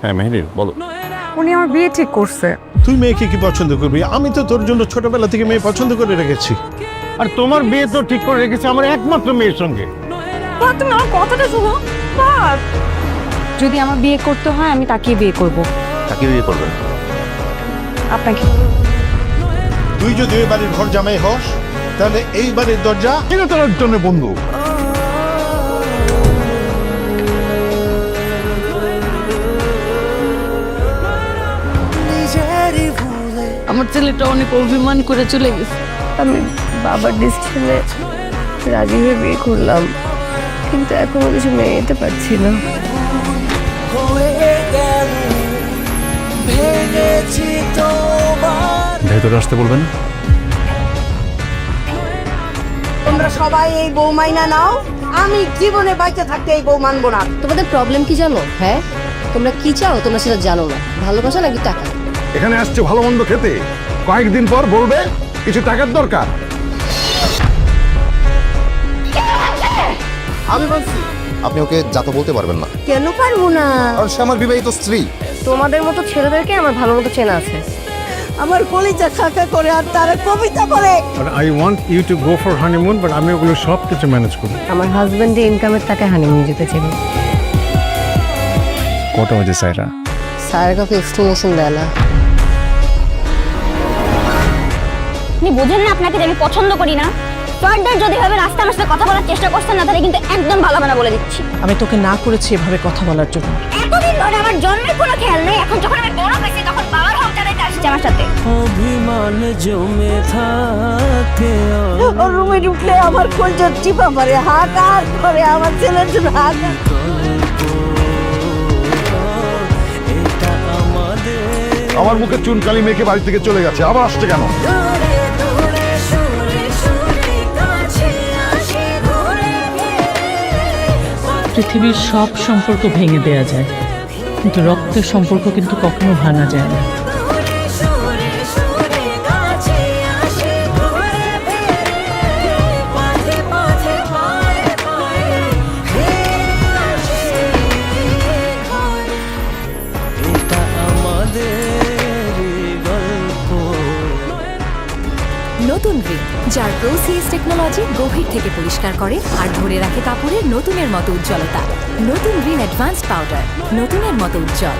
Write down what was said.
হ্যাঁ মেহেরির বলো। উনি আমার বিয়ে ঠিক করছে। তুই মেয়েকে কি পছন্দ করবি? আমি তো তোর জন্য ছোটবেলা থেকে মেয়ে পছন্দ করে রেখেছি। আর তোমার বিয়ে তো ঠিক করে রেখেছে আমার একমাত্র মেয়ের সঙ্গে। তুমি আমার কথাটা শোনো। যদি আমার বিয়ে করতে হয় আমি তাকেই বিয়ে করব। কাকে বিয়ে করবেন? আপনাকে। তুই যদি এই বাড়ির ঘর জামাই হস তাহলে এই বাড়ির দরজা কিনে তোলার জন্য বন্ধু। আমার ছেলেটা অনেক অভিমান করে চলে গেছে। আমি বাবার ডিসিশনে রাজি হয়ে বিয়ে করলাম, কিন্তু এখনো কিছু মেনে নিতে পারছি না। ভেতরে আসতে বলবেন। তোমরা সবাই এই বউ মাইনা নাও, আমি জীবনে বাইচে থাকতে এই বউ মানবো না। তোমাদের প্রবলেম কি জানো? হ্যাঁ, তোমরা কি চাও তোমরা সেটা জানো না। ভালোবাসা নাকি টাকা? এখানে আসছে ভালো মন্দ খেতে, কয়েকদিন পর বলবে কিছু টাকার দরকার। আমি বলছি আপনি ওকে যাতে বলতে পারবেন না, কেন পারবো না? কারণ সে আমার বিবাহিত স্ত্রী। তোমাদের মতো ছেলেদেরকে আমার ভালো মতো চেনা আছে। আমার কলিজা খাকা করে আর তারা কবিতা করে। I want you to go for honeymoon, but আমি ওগুলো সব কিছু ম্যানেজ করি। আমার হাজবেন্ডের ইনকামের টাকায় হানিমুন যেতে চাই। কটা বাজে সাইরা? স্যার কাউকে এক্সপ্লেনেশন দেয় না। আপনি বোঝেন না আপনাকে যে আমি পছন্দ করি না। ফার্দার যদি ভাবে রাস্তা আমার সাথে কথা বলার চেষ্টা করছেন না, তাহলে কিন্তু একদম ভালো হবে না বলে দিচ্ছি। আমি তোকে না করেছি এভাবে কথা বলার জন্য। এতদিন ধরে আমার জন্মের কোনো খেয়াল নেই, এখন যখন আমি বড় হয়েছি তখন বাবার হোম চালাইতে আসছে আমার সাথে। অভিমান জমে থাকে ওর রুমে ঢুকলে আমার কলিজা চিপা মারে, হাত আর করে আমার ছেলের জন্য হাত। এটা আমাদের আমার মুখে চুনকালি মেখে বাড়ি থেকে চলে গেছে, আবার আসছে কেন? পৃথিবীর সব সম্পর্ক ভেঙে দেয়া যায়, কিন্তু রক্তের সম্পর্ক কিন্তু কখনো ভাঙা যায় না। এটা আমাদের গল্প। নতুন রিন, যার প্রোসিএস টেকনোলজি গভীর থেকে পরিষ্কার করে আর ধরে রাখে কাপড়ের নতুনের মতো উজ্জ্বলতা। নতুন রিন অ্যাডভান্স পাউডার, নতুনের মতো উজ্জ্বল।